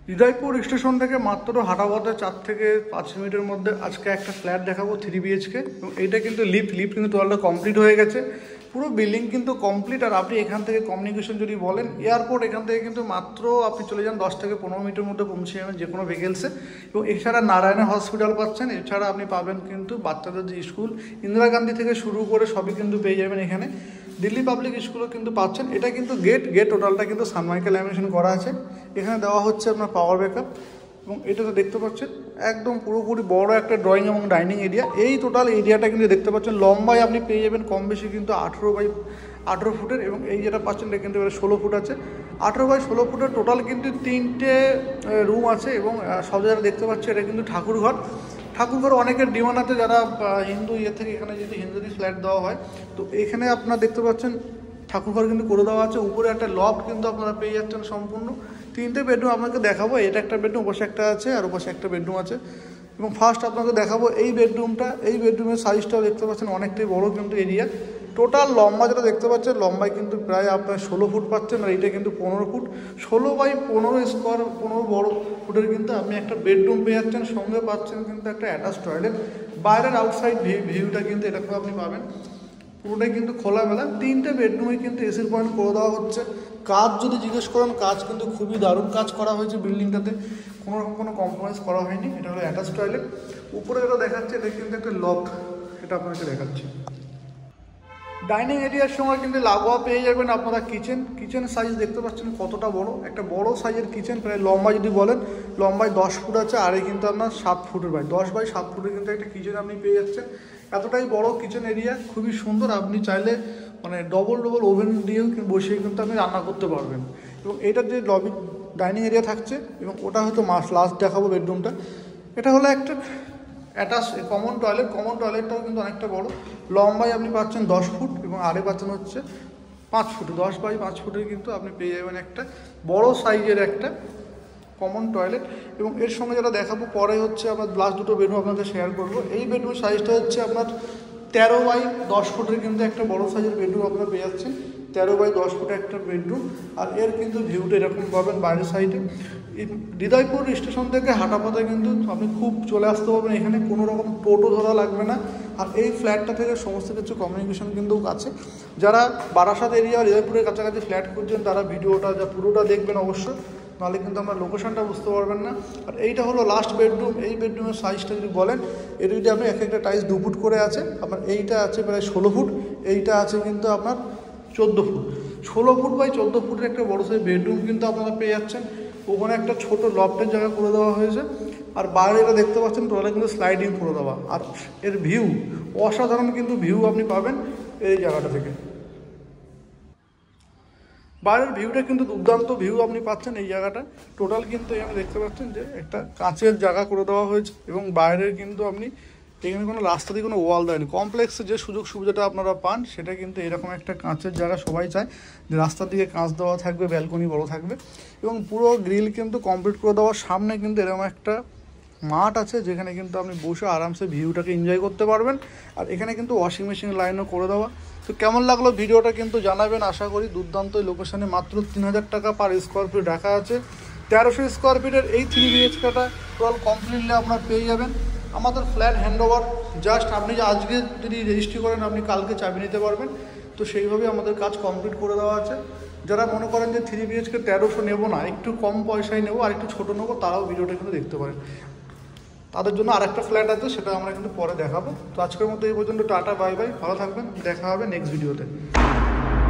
Hridaypur station থেকে মাত্র হাঁটাপথে 4 থেকে 5 মিনিটের মধ্যে আজকে একটা ফ্ল্যাট দেখাবো 3 BHK। এবং এইটা কিন্তু লিফট কিন্তু টোটালটা কমপ্লিট হয়ে গেছে, পুরো বিল্ডিং কিন্তু কমপ্লিট। আর আপনি এখান থেকে কমিউনিকেশন যদি বলেন, এয়ারপোর্ট এখান থেকে কিন্তু মাত্র আপনি চলে যান 10 থেকে 15 মিনিটের মধ্যে পৌঁছে যাবেন যে কোনো ভেহিকেলসে। এবং এছাড়া নারায়ণা হসপিটাল পাচ্ছেন, এছাড়া আপনি পাবেন কিন্তু বাচ্চাদের যে স্কুল ইন্দিরা গান্ধী থেকে শুরু করে সবই কিন্তু পেয়ে যাবেন এখানে। দিল্লি পাবলিক স্কুলও কিন্তু পাচ্ছেন। এটা কিন্তু গেট টোটালটা কিন্তু সানমাইকা ল্যামিনেশন করা আছে। এখানে দেওয়া হচ্ছে আপনার পাওয়ার ব্যাকআপ। এবং এটা তো দেখতে পাচ্ছেন একদম পুরোপুরি বড় একটা ড্রয়িং এবং ডাইনিং এরিয়া। এই টোটাল এরিয়াটা কিন্তু দেখতে পাচ্ছেন লম্বায় আপনি পেয়ে যাবেন কম বেশি কিন্তু 18 ফুটের। এবং এই যেটা পাচ্ছেন এটা কিন্তু 16 ফুট আছে। 18x16 ফুটের টোটাল কিন্তু 3টে রুম আছে। এবং সব জায়গায় দেখতে পাচ্ছি এটা কিন্তু ঠাকুরঘর অনেকের ডিমান্ড আছে, যারা হিন্দু থেকে এখানে যদি হিন্দুদের ফ্ল্যাট দেওয়া হয়, তো এখানে আপনারা দেখতে পাচ্ছেন ঠাকুরঘর কিন্তু করে দেওয়া আছে। উপরে একটা লফট কিন্তু আপনারা পেয়ে যাচ্ছেন সম্পূর্ণ। 3টে বেডরুম আপনাকে দেখাবো। এটা একটা বেডরুম, ওপাশে একটা আছে, আর ওপাশে একটা বেডরুম আছে। এবং ফার্স্ট আপনাকে দেখাবো এই বেডরুমটা। এই বেডরুমের সাইজটাও দেখতে পাচ্ছেন অনেকটাই বড় কিন্তু এরিয়া। টোটাল লম্বা যেটা দেখতে পাচ্ছেন, লম্বায় কিন্তু প্রায় আপনার 16 ফুট পাচ্ছেন। আর এইটা কিন্তু 15 ফুট, 16x15 বড় ফুটের কিন্তু আপনি একটা বেডরুম পেয়ে যাচ্ছেন। সঙ্গে পাচ্ছেন কিন্তু একটা অ্যাটাচ টয়লেট। বাইরের আউটসাইড ভিউটা কিন্তু এরকম আপনি পাবেন, পুরোটাই কিন্তু খোলামেলা। 3টে বেডরুমে কিন্তু এসির পয়েন্ট করে দেওয়া হচ্ছে। কাজ যদি জিজ্ঞেস করেন, কাজ কিন্তু খুবই দারুণ কাজ করা হয়েছে বিল্ডিংটাতে, কোনোরকম কোনো কম্প্রোমাইজ করা হয়নি। এটা হলো অ্যাটাচ টয়লেট। উপরে যেটা দেখাচ্ছে এটা কিন্তু একটা লফট, এটা আপনাকে দেখাচ্ছি। ডাইনিং এরিয়ার সঙ্গে কিন্তু লাগোয়া পেয়ে যাবেন আপনারা কিচেন সাইজ দেখতে পাচ্ছেন কতটা বড়, একটা বড় সাইজের কিচেন। প্রায় লম্বা যদি বলেন, লম্বায় 10 ফুট আছে, আর এই কিন্তু আপনার 7 ফুটের 10x7 ফুটের কিন্তু একটা কিচেন আপনি পেয়ে যাচ্ছেন। এতটাই বড় কিচেন এরিয়া, খুবই সুন্দর। আপনি চাইলে মানে ডবল ওভেন দিয়েও বসিয়ে কিন্তু আপনি রান্না করতে পারবেন। এবং এইটার যে লবি ডাইনিং এরিয়া থাকছে, এবং ওটা হয়তো লাস্ট দেখাবো বেডরুমটা। এটা হলো একটা অ্যাটাচ কমন টয়লেটটাও কিন্তু অনেকটা বড়। লম্বায় আপনি পাচ্ছেন 10 ফুট, এবং আরে পাচ্ছেন হচ্ছে 5 ফুট। 10x5 ফুটের কিন্তু আপনি পেয়ে যাবেন একটা বড় সাইজের একটা কমন টয়লেট। এবং এর সঙ্গে যেটা দেখাবো পরে হচ্ছে আমার লাস্ট দুটো বেডরুম আপনাদের শেয়ার করবো। এই বেডরুমের সাইজটা হচ্ছে আপনার 13x10 ফুটের কিন্তু একটা বড় সাইজের বেডরুম আপনারা পেয়ে যাচ্ছেন। 13x10 ফুটের একটা বেডরুম। আর এর কিন্তু ভিউটা এরকম পাবেন বাইরের সাইডে। হৃদয়পুর স্টেশন থেকে হাঁটাপথে কিন্তু আপনি খুব চলে আসতে পারবেন এখানে, কোনো রকম টোটো ধরা লাগবে না। আর এই ফ্ল্যাটটা থেকে সমস্ত কিছু কমিউনিকেশন কিন্তু আছে। যারা বারাসাত এরিয়া হৃদয়পুরের কাছাকাছি ফ্ল্যাট খুঁজছেন, তারা ভিডিওটা পুরোটা দেখবেন অবশ্যই, নাহলে কিন্তু আমরা লোকেশনটা বুঝতে পারবেন না। আর এইটা হলো লাস্ট বেডরুম। এই বেডরুমের সাইজটা যদি বলেন, এর যদি আপনি একটা টাইলস 2 ফুট করে আছে, আপনার এইটা আছে প্রায় 16 ফুট, এইটা আছে কিন্তু আপনার 14 ফুট। 16 ফুট/14 ফুটের একটা বড় সাইজ বেডরুম কিন্তু আপনারা পেয়ে যাচ্ছেন। ওখানে একটা ছোট লফটের জায়গা করে দেওয়া হয়েছে। আর বাইরে এটা দেখতে পাচ্ছেন টোটালে কিন্তু স্লাইডিং করে দেওয়া। আর এর ভিউ অসাধারণ কিন্তু ভিউ আপনি পাবেন এই জায়গাটা থেকে। বাইরের ভিউটা কিন্তু দুর্দান্ত ভিউ আপনি পাচ্ছেন এই জায়গাটা। টোটাল কিন্তু এখানে দেখতে পাচ্ছেন যে একটা কাঁচের জায়গা করে দেওয়া হয়েছে। এবং বাইরের কিন্তু আপনি এখানে কোনো রাস্তা দিয়ে কোনো ওয়াল দেয়নি। কমপ্লেক্সে যে সুযোগ সুবিধাটা আপনারা পান, সেটা কিন্তু এরকম একটা কাঁচের জায়গা সবাই চায় যে রাস্তার দিকে কাঁচ দেওয়া থাকবে, ব্যালকনি বড় থাকবে। এবং পুরো গ্রিল কিন্তু কমপ্লিট করে দেওয়ার সামনে কিন্তু এরকম একটা মাঠ আছে, যেখানে কিন্তু আপনি বসে আরামসে ভিউটাকে এনজয় করতে পারবেন। আর এখানে কিন্তু ওয়াশিং মেশিন লাইনও করে দেওয়া। তো কেমন লাগলো ভিডিওটা কিন্তু জানাবেন। আশা করি দুর্দান্ত লোকেশনে মাত্র 3000 টাকা পার স্কোয়ার ফিট রাখা আছে। 1300 স্কোয়ার ফিটের এই 3 BHKটা টোটাল কমপ্লিটলি আপনার পেয়ে যাবেন। আমাদের ফ্ল্যাট হ্যান্ডওভার জাস্ট আপনি যে আজকে যদি রেজিস্ট্রি করেন, আপনি কালকে চাবি নিতে পারবেন। তো সেইভাবে আমাদের কাজ কমপ্লিট করে দেওয়া আছে। যারা মনে করেন যে 3 BHK 1300 নেবো না, একটু কম পয়সায় নেবো আর একটু ছোটো নেবো, তারাও ভিডিওটা কিন্তু দেখতে পারেন। তাদের জন্য আরেকটা ফ্ল্যাট আছে, সেটা আমরা কিন্তু পরে দেখাবো। তো আজকের মতো এই পর্যন্ত, টাটা বাই বাই, ভালো থাকবেন, দেখা হবে নেক্সট ভিডিওতে।